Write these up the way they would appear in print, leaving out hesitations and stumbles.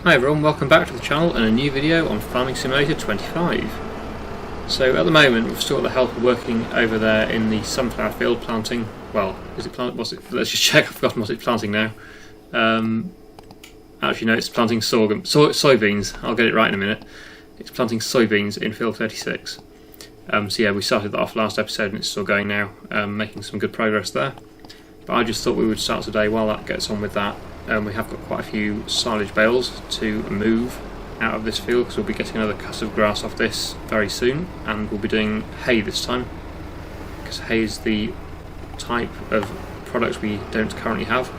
Hi everyone, welcome back to the channel and a new video on Farming Simulator 25. So at the moment we've still got the helper working over there in the sunflower field planting, well, is it plant? What's it? Let's just check, I've forgotten what it's planting now. Actually no, it's planting sorghum, soybeans, I'll get it right in a minute. It's planting soybeans in field 36. So yeah, we started that off last episode and it's still going now, making some good progress there. But I just thought we would start today while that gets on with that. We have got quite a few silage bales to move out of this field because we'll be getting another cut of grass off this very soon, and we'll be doing hay this time because hay is the type of product we don't currently have.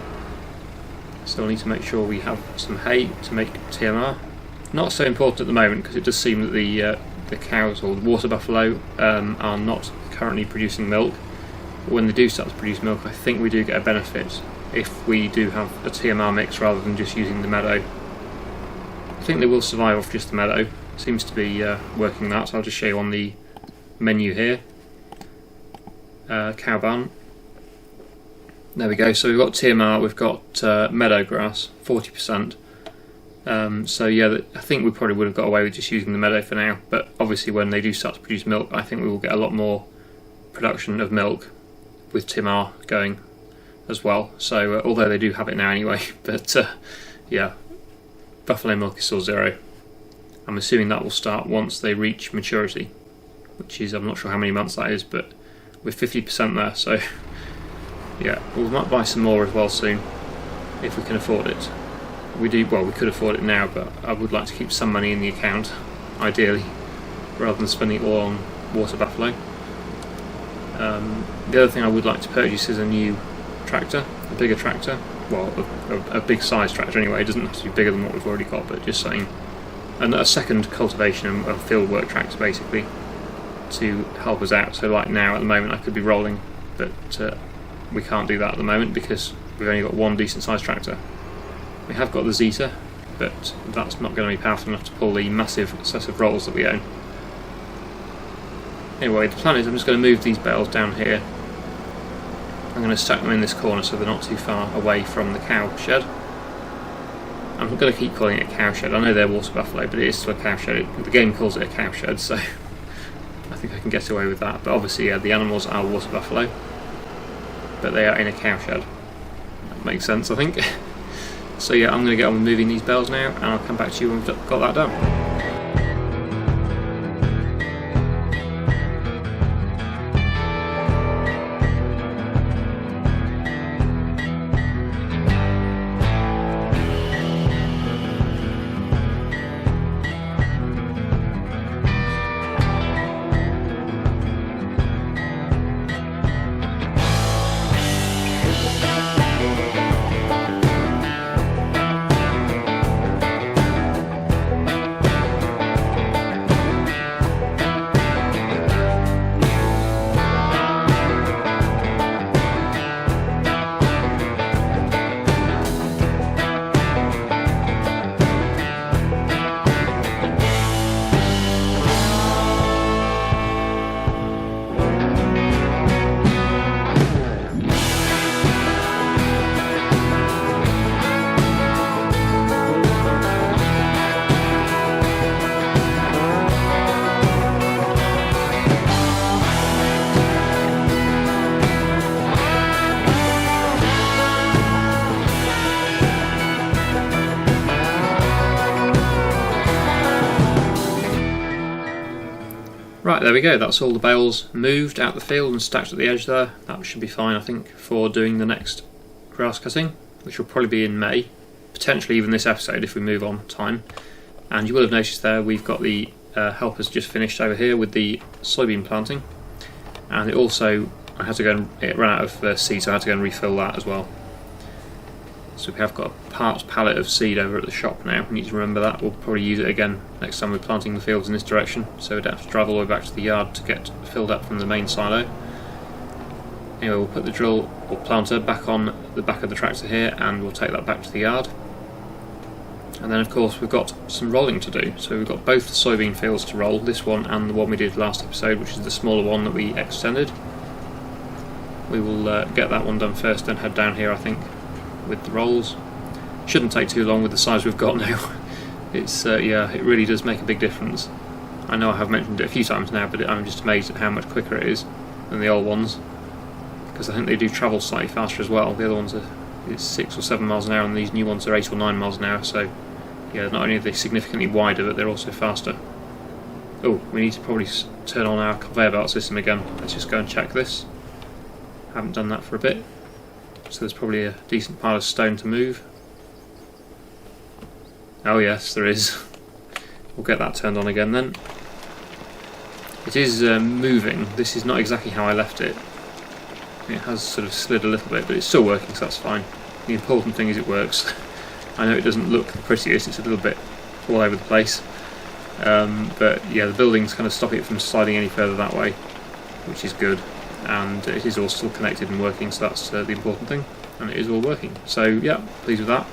So we'll need to make sure we have some hay to make TMR. Not so important at the moment because it does seem that the cows or the water buffalo are not currently producing milk. But when they do start to produce milk, I think we do get a benefit if we do have a TMR mix rather than just using the meadow. I think they will survive off just the meadow. Seems to be working that, so I'll just show you on the menu here. Cow barn. There we go, so we've got TMR, we've got meadow grass, 40%. So yeah, I think we probably would have got away with just using the meadow for now, but obviously when they do start to produce milk, I think we will get a lot more production of milk with TMR going as well. So although they do have it now anyway, but yeah, buffalo milk is still 0. I'm assuming that will start once they reach maturity, which is, I'm not sure how many months that is, but we're 50% there, so yeah, we might buy some more as well soon if we can afford it. We could afford it now, but I would like to keep some money in the account ideally rather than spending it all on water buffalo. The other thing I would like to purchase is a new tractor, a bigger tractor, well, a big size tractor anyway. It doesn't have to be bigger than what we've already got, but just saying, and a second cultivation and a fieldwork tractor basically to help us out. So like now at the moment I could be rolling, but we can't do that at the moment because we've only got one decent sized tractor. We have got the Zeta, but that's not going to be powerful enough to pull the massive set of rolls that we own. Anyway, the plan is I'm just going to move these bales down here. I'm going to stack them in this corner so they're not too far away from the cow shed. I'm going to keep calling it a cow shed. I know they're water buffalo, but it is still a cow shed. The game calls it a cow shed, so I think I can get away with that. But obviously, yeah, the animals are water buffalo, but they are in a cow shed. That makes sense, I think. So yeah, I'm going to get on with moving these bales now, and I'll come back to you when we've got that done. Right, there we go, that's all the bales moved out the field and stacked at the edge there. That should be fine, I think, for doing the next grass cutting, which will probably be in May, potentially even this episode if we move on time. And you will have noticed there we've got the helpers just finished over here with the soybean planting, and it also, it ran out of seed, so I had to go and refill that as well. So we have got a part pallet of seed over at the shop now. We need to remember that. We'll probably use it again next time we're planting the fields in this direction, so we don't have to drive all the way back to the yard to get filled up from the main silo. Anyway, we'll put the drill or planter back on the back of the tractor here, and we'll take that back to the yard. And then of course we've got some rolling to do. So we've got both the soybean fields to roll, this one and the one we did last episode, which is the smaller one that we extended. We will get that one done first, then head down here I think with the rolls. Shouldn't take too long with the size we've got now. It's yeah, it really does make a big difference. I know I have mentioned it a few times now, but I'm just amazed at how much quicker it is than the old ones, because I think they do travel slightly faster as well. The other ones are 6 or 7 miles an hour, and these new ones are 8 or 9 miles an hour. So yeah, not only are they significantly wider, but they're also faster. Oh, we need to probably turn on our conveyor belt system again. Let's just go and check this. Haven't done that for a bit, so there's probably a decent pile of stone to move. Oh yes, there is. We'll get that turned on again then. It is moving. This is not exactly how I left it. It has sort of slid a little bit, but it's still working, so that's fine. The important thing is it works. I know it doesn't look the prettiest, it's a little bit all over the place. But yeah, the buildings kind of stop it from sliding any further that way, which is good. And it is all still connected and working, so that's the important thing. And it is all working. So yeah, pleased with that.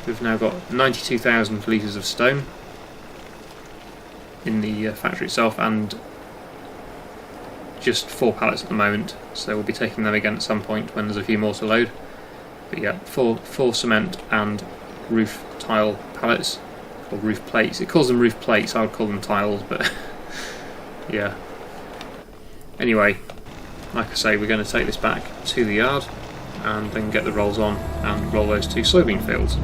We've now got 92,000 litres of stone in the factory itself, and just 4 pallets at the moment, so we'll be taking them again at some point when there's a few more to load. But yeah, 4 cement and roof tile pallets, or roof plates. It calls them roof plates, I would call them tiles, but yeah. Anyway, like I say, we're going to take this back to the yard and then get the rolls on and roll those 2 soybean fields.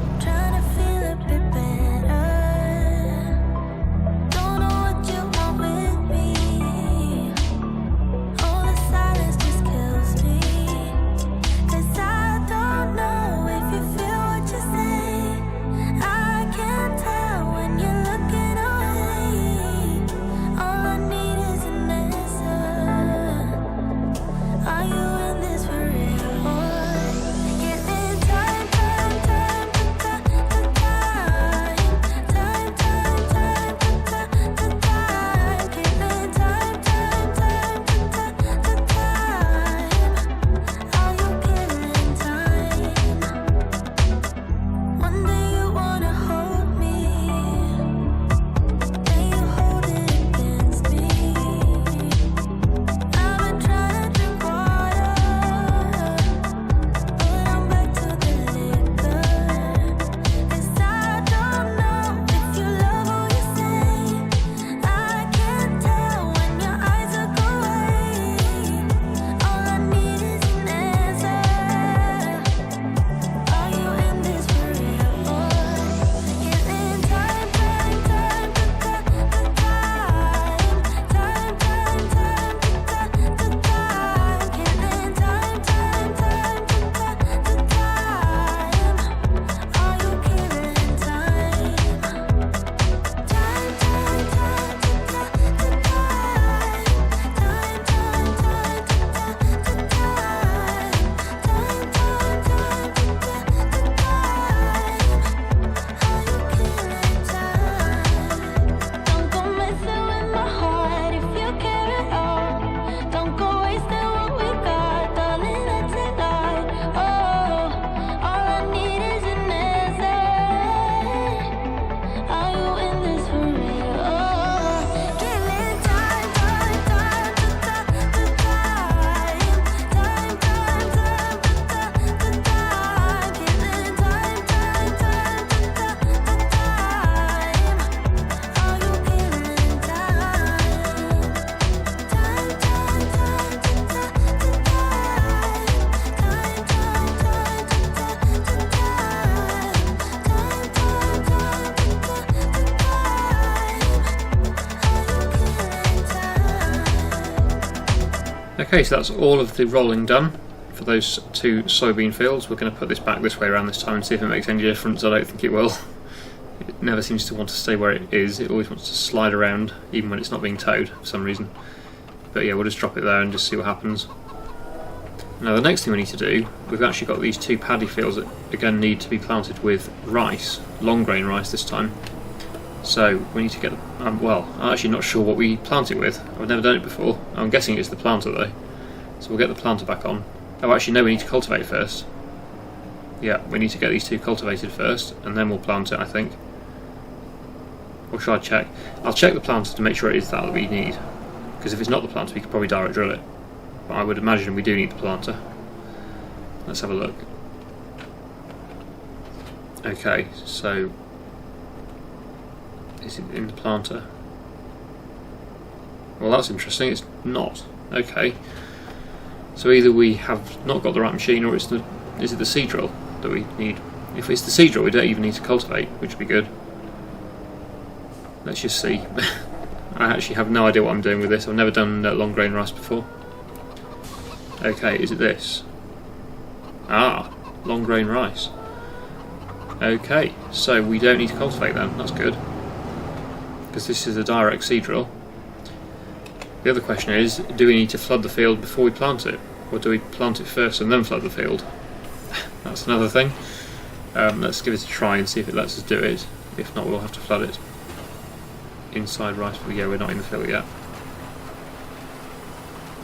Okay, so that's all of the rolling done for those 2 soybean fields. We're going to put this back this way around this time and see if it makes any difference. I don't think it will. It never seems to want to stay where it is. It always wants to slide around, even when it's not being towed for some reason. But yeah, we'll just drop it there and just see what happens. Now the next thing we need to do, we've actually got these 2 paddy fields that again need to be planted with rice, long grain rice this time. So we need to get, well, I'm actually not sure what we plant it with. I've never done it before. I'm guessing it's the planter though. So we'll get the planter back on. Oh, actually no, we need to cultivate first. Yeah, we need to get these 2 cultivated first, and then we'll plant it, I think. Or should I check? I'll check the planter to make sure it is that we need. Because if it's not the planter, we could probably direct drill it. But I would imagine we do need the planter. Let's have a look. Okay, so Is it in the planter? Well, that's interesting. It's not. Okay. So either we have not got the right machine, or is it the seed drill that we need? If it's the seed drill, we don't even need to cultivate, which would be good. Let's just see. I actually have no idea what I'm doing with this. I've never done long grain rice before. Okay, is it this? Ah, long grain rice. Okay, so we don't need to cultivate then. That's good, because this is a direct seed drill. The other question is, do we need to flood the field before we plant it? Or do we plant it first and then flood the field? That's another thing. Let's give it a try and see if it lets us do it. If not, we'll have to flood it. Inside rice field, yeah, we're not in the field yet.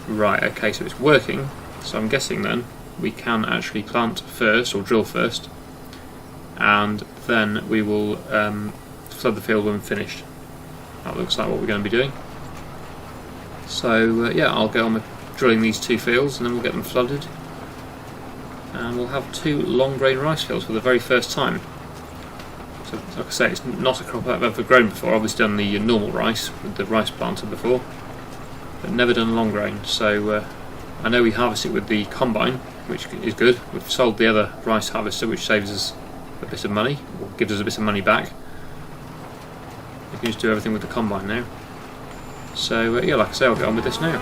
Right, okay, so it's working. So I'm guessing then we can actually plant first, or drill first, and then we will flood the field when we're finished. That looks like what we're going to be doing. So yeah, I'll go on with drilling these 2 fields and then we'll get them flooded, and we'll have 2 long grain rice fields for the very first time. So like I say, it's not a crop I've ever grown before. I've obviously done the normal rice with the rice planter before, but never done long grain. So I know we harvest it with the combine, which is good. We've sold the other rice harvester, which saves us a bit of money, or gives us a bit of money back. We can just do everything with the combine now. So yeah, like I say, I'll get on with this now.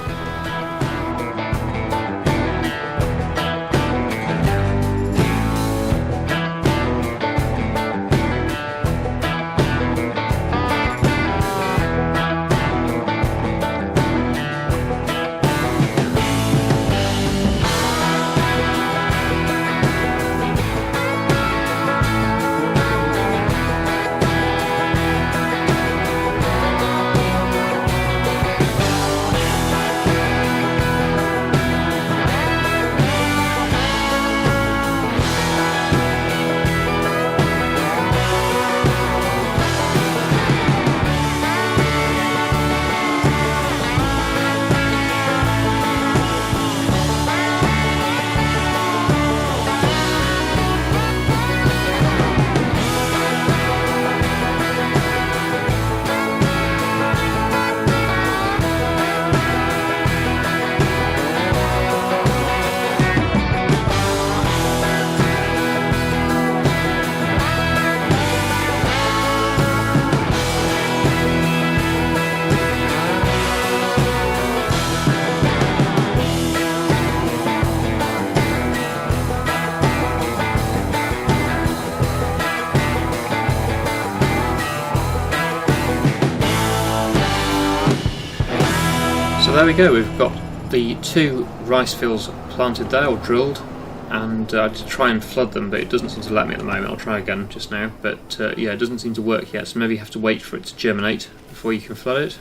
So there we go, we've got the 2 rice fields planted there, or drilled, and I did try and flood them, but it doesn't seem to let me at the moment. I'll try again just now, but yeah, it doesn't seem to work yet, so maybe you have to wait for it to germinate before you can flood it.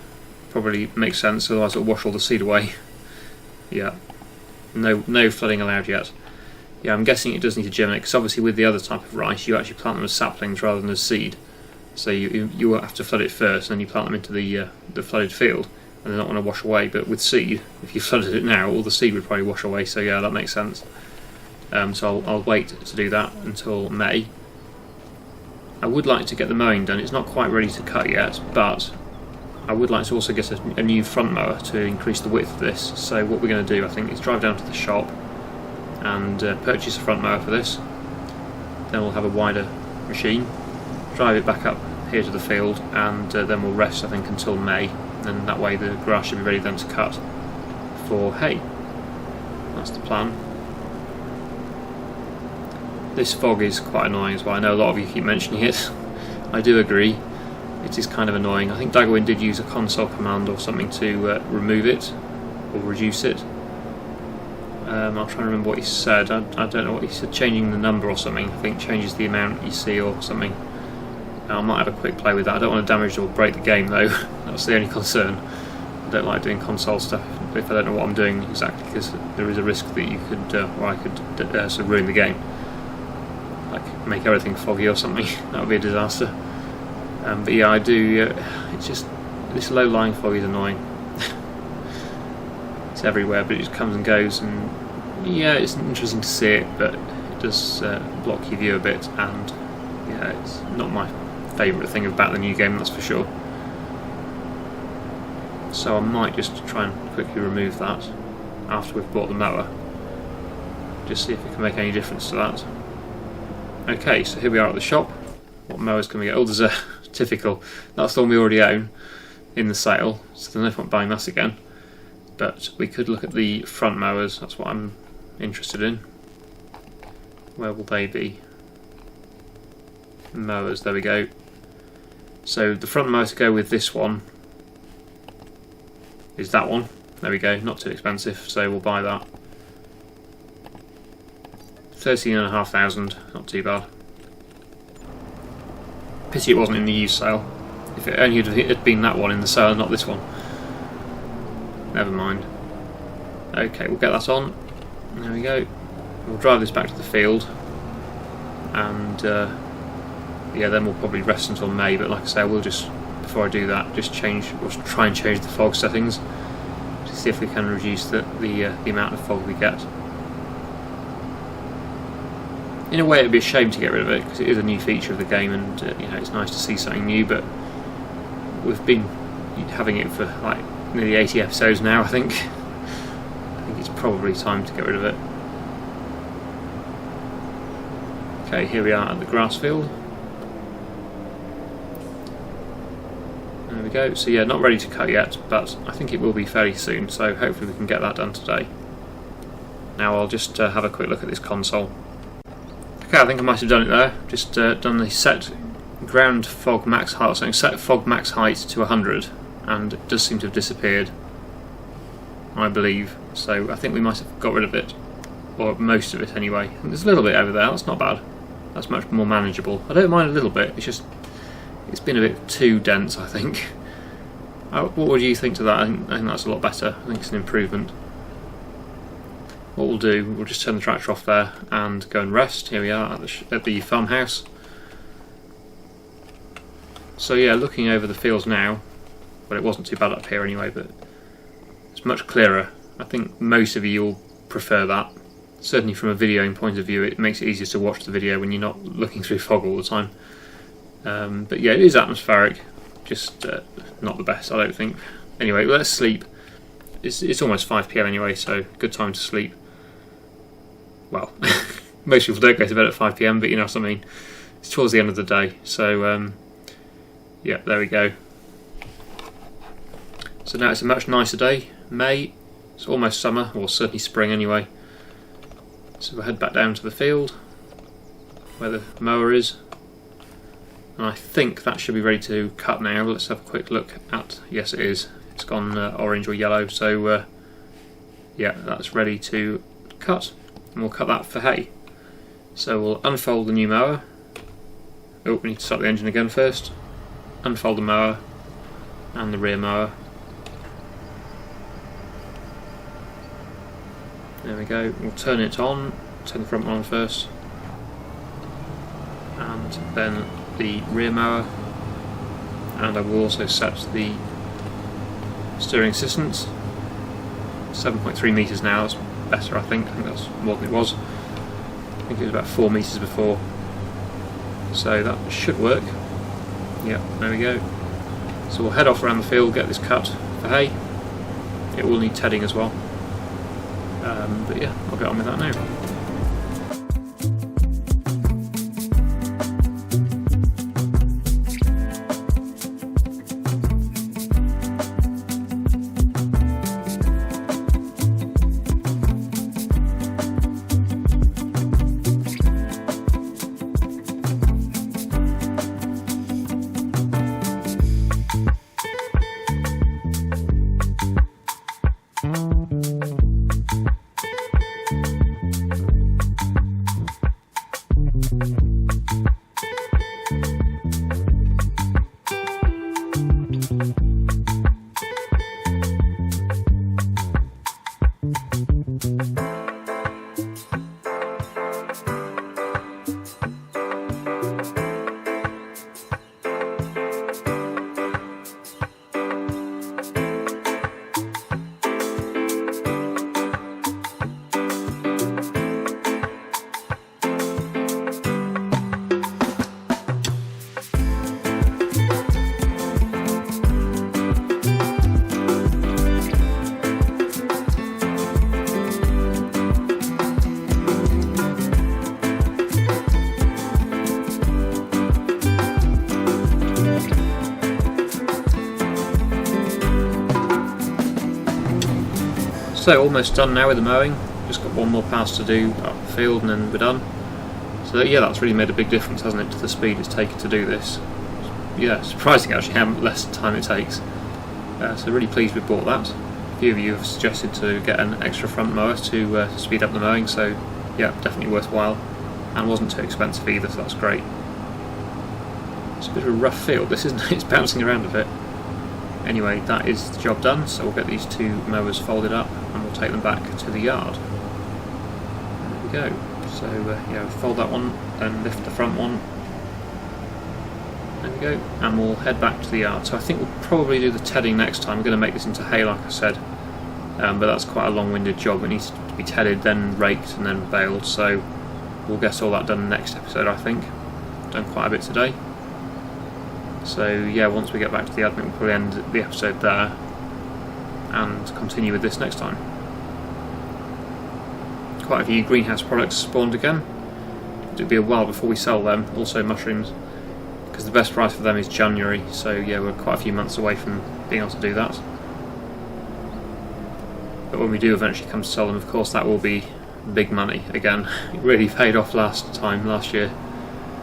Probably makes sense, otherwise it'll wash all the seed away. Yeah, no flooding allowed yet. Yeah, I'm guessing it does need to germinate, because obviously with the other type of rice you actually plant them as saplings rather than as seed. So you have to flood it first, and then you plant them into the flooded field, and they're not going to wash away. But with seed, if you flooded it now, all the seed would probably wash away, so yeah, that makes sense. So I'll wait to do that until May. I would like to get the mowing done. It's not quite ready to cut yet, but I would like to also get a new front mower to increase the width of this. So what we're going to do, I think, is drive down to the shop and purchase a front mower for this. Then we'll have a wider machine, drive it back up here to the field, and then we'll rest, I think, until May, and that way the grass should be ready then to cut for hay. That's the plan. This fog is quite annoying as well. I know a lot of you keep mentioning it. I do agree, it is kind of annoying. I think Daggerwin did use a console command or something to remove it or reduce it. I'll try and remember what he said. I don't know what he said. Changing the number or something, I think, changes the amount you see or something. I might have a quick play with that. I don't want to damage or break the game though. That's the only concern. I don't like doing console stuff if I don't know what I'm doing exactly, because there is a risk that you could, or I could, sort of ruin the game. Like make everything foggy or something. That would be a disaster. But yeah, I do. It's just this low-lying fog is annoying. It's everywhere, but it just comes and goes, and yeah, it's interesting to see it, but it does block your view a bit, and yeah, it's not my favourite thing about the new game, that's for sure. So I might just try and quickly remove that after we've bought the mower. Just see if it can make any difference to that. Okay, so here we are at the shop. What mowers can we get? Oh, there's a typical. That's the one we already own in the sale, so there's no point buying that again. But we could look at the front mowers. That's what I'm interested in. Where will they be? Mowers, there we go. So the front mower to go with this one is that one. There we go, not too expensive, so we'll buy that. 13,500, not too bad. Pity it wasn't in the used sale. If it only had been that one in the sale, not this one. Never mind. Okay, we'll get that on. There we go. We'll drive this back to the field, and yeah, then we'll probably rest until May. But like I say, we'll just, before I do that, just we'll try and change the fog settings to see if we can reduce the amount of fog we get. In a way, it'd be a shame to get rid of it because it is a new feature of the game, and you know, it's nice to see something new. But we've been having it for like nearly 80 episodes now. I think it's probably time to get rid of it. Okay, here we are at the grass field. There we go. So yeah, not ready to cut yet, but I think it will be fairly soon. So hopefully we can get that done today. Now I'll just have a quick look at this console. Okay, I think I might have done it there. Just done the set ground fog max height, or something. Set fog max height to 100, and it does seem to have disappeared, I believe. So I think we might have got rid of it, or most of it anyway. And there's a little bit over there. That's not bad. That's much more manageable. I don't mind a little bit. It's been a bit too dense, I think. What would you think to that? I think that's a lot better. I think it's an improvement. What we'll do, we'll just turn the tractor off there and go and rest. Here we are at the farmhouse. So yeah, looking over the fields now, well, it wasn't too bad up here anyway, but it's much clearer. I think most of you will prefer that. Certainly from a videoing point of view, it makes it easier to watch the video when you're not looking through fog all the time. But yeah, it is atmospheric, just not the best, I don't think. Anyway, let's sleep. It's almost 5 PM anyway, so good time to sleep. Well, most people don't go to bed at 5 PM, but you know what I mean. It's towards the end of the day, so yeah, there we go. So now it's a much nicer day, May. It's almost summer, or certainly spring anyway. So we'll head back down to the field where the mower is, and I think that should be ready to cut now. Let's have a quick look at, yes it is. It's gone orange or yellow, so yeah, that's ready to cut, and we'll cut that for hay. So we'll unfold the new mower. Oh, we need to start the engine again first. Unfold the mower and the rear mower. There we go. We'll turn it on, turn the front one on first, and then the rear mower, and I will also set the steering assistance. 7.3 metres now, that's better I think that's more than it was. I think it was about 4 metres before. So that should work. Yep, there we go. So we'll head off around the field, get this cut for hay. It will need tedding as well. But yeah, I'll get on with that now. So almost done now with the mowing, just got one more pass to do up the field and then we're done. So yeah, that's really made a big difference, hasn't it, to the speed it's taken to do this. Yeah, surprising actually how less time it takes. So really pleased we bought that. A few of you have suggested to get an extra front mower to speed up the mowing, so yeah, definitely worthwhile. And wasn't too expensive either, so that's great. It's a bit of a rough field, this isn't it? It's bouncing around a bit. Anyway, that is the job done, so we'll get these two mowers folded up and we'll take them back to the yard. There we go. So yeah, fold that one, then lift the front one. There we go, and we'll head back to the yard. So I think we'll probably do the tedding next time. We're going to make this into hay, like I said, but that's quite a long-winded job. It needs to be tedded, then raked, and then baled. So we'll get all that done next episode, I think. Done quite a bit today. So yeah, once we get back to the yard, we'll probably end the episode there and continue with this next time. Quite a few greenhouse products spawned again. It'll be a while before we sell them. Also mushrooms, because the best price for them is January. So yeah, we're quite a few months away from being able to do that. But when we do eventually come to sell them, of course, that will be big money again. It really paid off last year,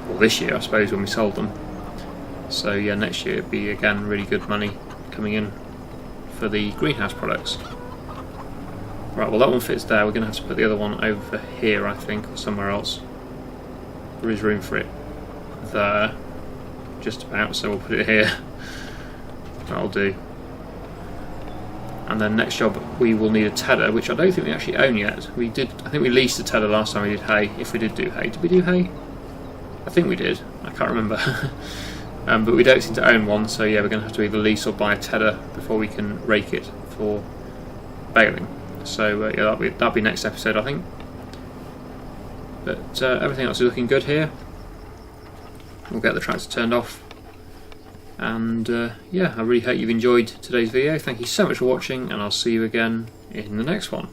or this year I suppose, when we sold them. So yeah, next year it'll be again really good money coming in for the greenhouse products. Right, well that one fits there. We're going to have to put the other one over here, I think, or somewhere else. There is room for it there, just about, so we'll put it here. That'll do. And then next job we will need a tedder, which I don't think we actually own yet. I think we leased a tedder last time we did hay, if we did do hay. Did we do hay? I think we did, I can't remember. But we don't seem to own one, so yeah, we're going to have to either lease or buy a tedder before we can rake it for baling. So yeah, that'll be next episode, I think. But everything else is looking good here. We'll get the tractor turned off. And yeah, I really hope you've enjoyed today's video. Thank you so much for watching, and I'll see you again in the next one.